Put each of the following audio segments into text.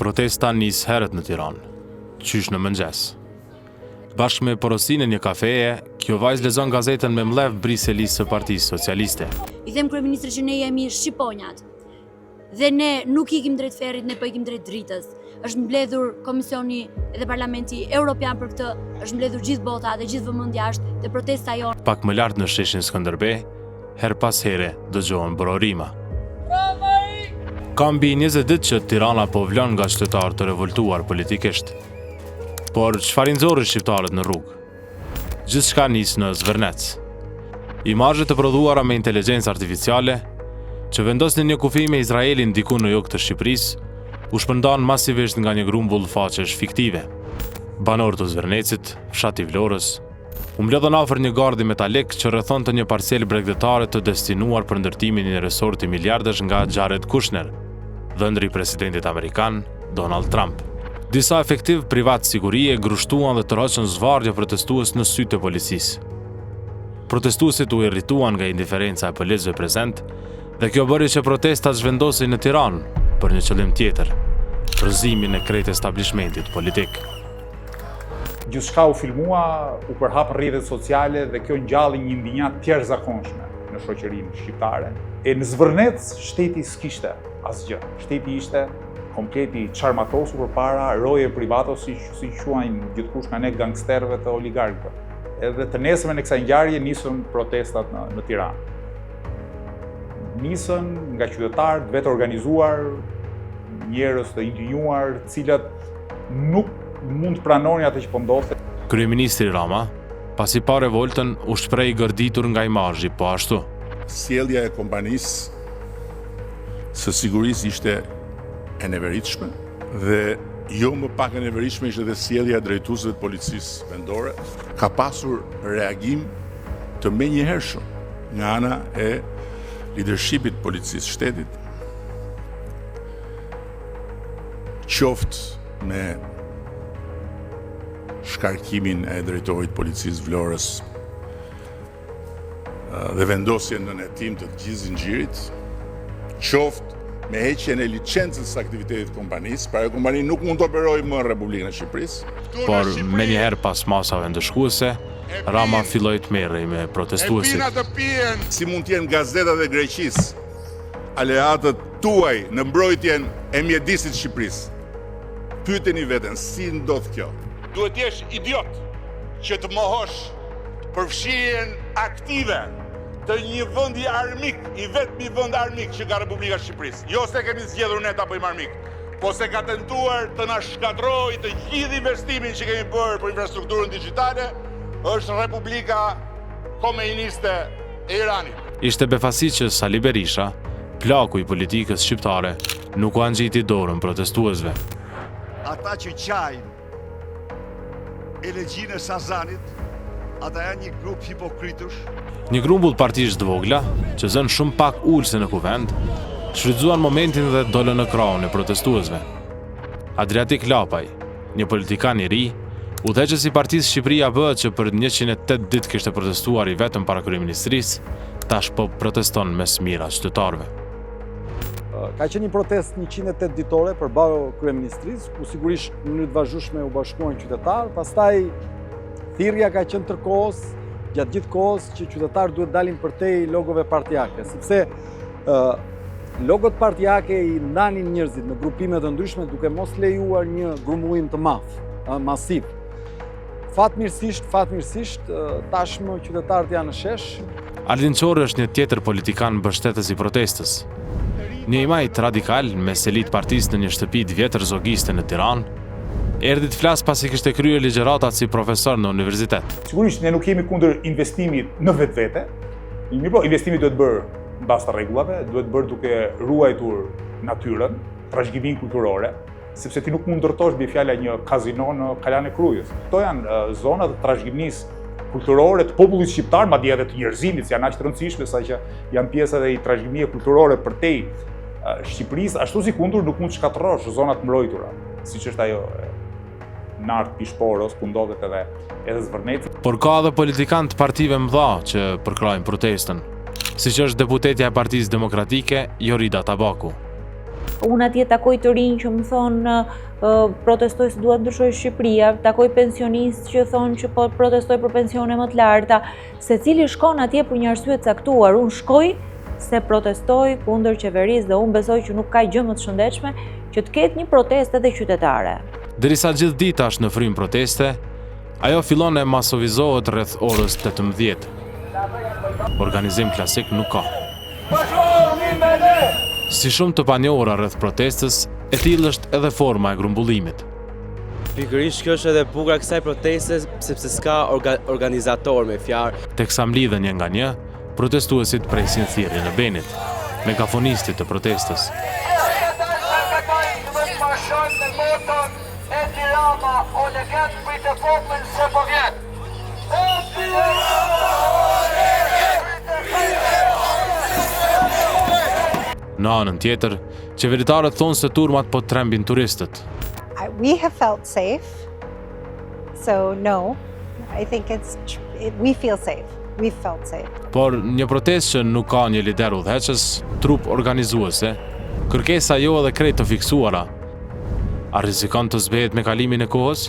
Protesta nis herët në Tiranë, qysh në mëngjes. Bashkë me porosinë e një kafeje, kjo vajzë lexon gazetën me mlev briselisë së Partisë Socialiste. I them kryeministrit që ne jemi shqiponjat. Dhe ne nuk ikim drejt ferrit, ne po ikim drejt dritës. Është mbledhur Komisioni dhe Parlamenti Evropian për këtë, është mbledhur gjithë bota dhe gjithë vëmendja është te protesta jonë. Pak më lart në sheshin Skënderbej, her pas here dëgjohen burorima. Ka mbi 20 ditë që Tirana po vlon nga qytetarë të revoltuar politikisht. Por çfarë nxorri shqiptarët në rrugë? Gjithçka nis në Zvërnec. Imazhe të prodhuara me inteligjencë artificiale, që vendosnin një kufi me Izraelin diku në jug të Shqipërisë, u shpërndan masivisht nga një grumbull faqesh fiktive. Banorët të Zvërnecit, fshati Vlorës, u mbledhën afër një gardi metalik që rrethonte një parcel bregdetare të destinuar për ndërtimin e një resorti miliardesh nga Jared Kushner, dhëndri presidentit amerikan Donald Trump. Disa efektiv privat sigurie grushtuan dhe tërhoqën zvarje protestues në sytë të policisë. Protestuesit u irrituan nga indiferenca e policëve prezent, dhe kjo bëri që protestat zhvendosin në Tiranë për një qëllim tjetër, rrëzimin e krejt establishmentit politik. Gjithçka u filmua, u përhap rrjetet sociale dhe kjo ngjalli një ndinjat tjerëzakonshme në shoqërinë shqiptare. E në Zvërnec shteti s'kishte asgjë. Shteti ishte kompleti çarmatosur përpara roje private, si quajnë gjithkush nga ne gangsterëve të oligarkëve. Edhe të nesërmen e kësaj ngjarje nisën protestat në Tiranë. Nisën nga qytetarë vetë organizuar, njerëz të indignuar, cilët nuk mund të pranonin atë që po ndodhte. Kryeministri Rama, pasi pa revoltën, u shpreh i gërditur nga imazhi, po ashtu. Sjellja e kompanisë së sigurisë ishte e neveritshme dhe jo më pak e neveritshme ishte dhe sjellja e drejtuesve të policisë vendore. Ka pasur reagim të menjëhershëm nga ana e leadershipit policisë shtetit, qoftë me shkarkimin e drejtorit policisë Vlorës dhe vendosjen në hetim të gjithë zinxhirit, qoftë me heqjen e licencës së aktivitetit të kompanisë, pra kompania nuk mund të operojë më në Republikën e Shqipërisë. Por menjëherë pas masave ndëshkuese, Rama filloi të merrej me protestuesit. Si mund të jenë gazetat e Greqisë aleatët tuaj në mbrojtjen e mjedisit të Shqipërisë? Pyeteni veten, si ndodh kjo? Duhet jesh idiot që të mohosh përfshirjen aktive të një vendi armik, i vetmi vend armik që ka Republika e Shqipërisë. Jo se kemi zgjedhur ne ta bëjmë armik, po se ka tentuar të na shkatërrojë të gjithë investimin që kemi bërë për infrastrukturën digjitale, është Republika Komuniste e Iranit. Ishte befasi që Sali Berisha, plaku i politikës shqiptare, nuk u angjiti dorën protestuesve. Ata që qajnë elegjinë e Sazanit, ata janë një grup hipokritësh. Një grumbull partish të vogla, që zënë shumë pak ulse në kuvend, shfrytzuan momentin dhe dolën në krahun e protestuesve. Adriatik Lapaj, një politikan i ri, udhëheqës i Partisë Shqipëria bëhet që për 108 ditë kishte protestuar i vetëm para kryeministrisë, tash po proteston mes mira qytetarëve. Ka qenë një protestë 108 ditore përballë kryeministrisë, ku sigurisht në mënyrë të vazhdueshme u bashkuan qytetarë, pastaj thirrja ka qenë tërkohës, gjatë gjithë kohës që qytetarët duhet dalin përtej logove partijake, sepse logot partijake i ndanin njerëzit në grupime të ndryshme duke mos lejuar një grumbullim të masiv. Fatmirësisht, tashmë qytetarët janë në shesh. Aldin Çorri është një tjetër politikan mbështetës i protestës. Një imajt radikal me selit partisë në një shtëpi të vjetër zogiste në Tiranë, erdhi të flas pasi kishte kryer ligjëratat si profesor në universitet. Sigurisht ne nuk kemi kundër investimit në vetvete. Mirë po, investimi duhet bërë mbas të rregullave, duhet bërë duke ruajtur natyrën, trashëgiminë kulturore, sepse ti nuk mund ndërtosh mbi fjala një kazino në Kalan e Krujës. Këto janë zona të trashëgimisë kulturore të popullit shqiptar, madje edhe të njerëzimit, që janë aq të rëndësishme sa që janë pjesë edhe i trashëgimie kulturore përtej Shqipërisë, ashtu si kundër nuk mund të shkatërrosh zonat mbrojtura, siç është ajo Nart, Pishporos, ku ndodhet edhe Zvërneci. Por ka edhe politikanë të partive mëdha që përkrajnë protestën, siç është deputetja e Partisë Demokratike Jorida Tabaku. Unë atje takoj të rinj që më thonë protestoj se duhet ndryshoj Shqipëria, takoj pensionistë që thonë që po protestoj për pensione më të larta, secili shkon atje për një arsye të caktuar. Unë shkoj se protestoj kundër qeverisë dhe unë besoj që nuk ka gjë më të shëndetshme që të ketë një protestë edhe qytetare. Derisa gjithë dita është në frym proteste, ajo fillon e masovizohet rreth orës 18. Organizim klasik nuk ka. Si shumë të panjohura rreth protestës, e tillë është edhe forma e grumbullimit. Pikërisht kjo është edhe bukur e kësaj proteste sepse s'ka organizator me fjalë. Teksa mlidhen një nga një, protestuesit presin thirrjen e Benit, megafonistit të protestës. Në anën tjetër, qeveritarët thonë se turmat po trembin turistët. We have felt safe, so no, I think we feel safe. We felt safe. Por një protestë që nuk ka një lider udhëheqës, trup organizuese, kërkesa jo edhe krejt të fiksuara, a rrezikon të zbehet me kalimin e kohës?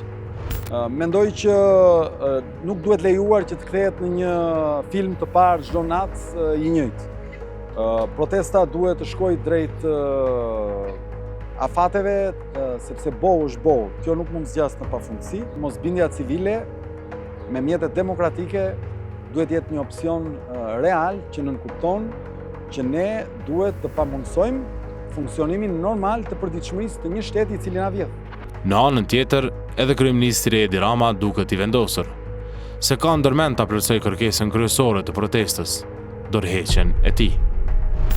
Mendoj që nuk duhet lejuar që të kthehet në një film të parë çdo natë i njëjtë. Protesta duhet të shkojë drejt afateve, sepse bohu është bohu. Kjo nuk mund zgjas në pafundësi. Mosbindja civile me mjetet demokratike duhet jetë një opsion real që nënkupton që ne duhet të pamundsojmë funksionimin normal të përditshmërisë të një shteti i cili na vjedh. Në anën tjetër, edhe kryeministri Edi Rama duket i vendosur, se ka ndërmend ta plotësoj kërkesën kryesore të protestës, dorëheqjen e tij.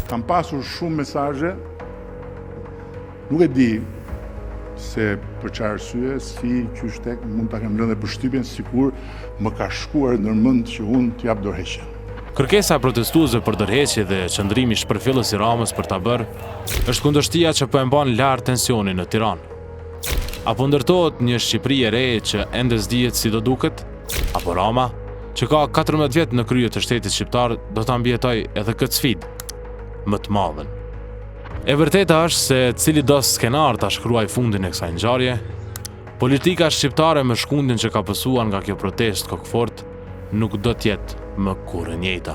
Kam pasur shumë mesazhe, nuk e di se për çfarë arsye, si qysh tek mund ta kem lënë përshtypjen sikur më ka shkuar ndërmend që unë t'jap dorëheqjen. Kërkesa e protestuesve për dorëheqje dhe qëndrimi shpërfillës i Ramës për ta bërë është kundërshtia që po e mban lart tensionin në Tiranë. Apo ndërtohet një Shqipëri e re që ende s'dihet si do duket, apo Rama, që ka 14 vjet në krye të shtetit shqiptar, do ta mbijetoj edhe këtë sfidë më të madhen. E vërteta është se cili do skenar ta shkruaj fundin e kësaj ngjarje, politika shqiptare me shkundin që ka pësuar nga kjo protestë kokëfort nuk do t'jetë më kurrë e njëjta.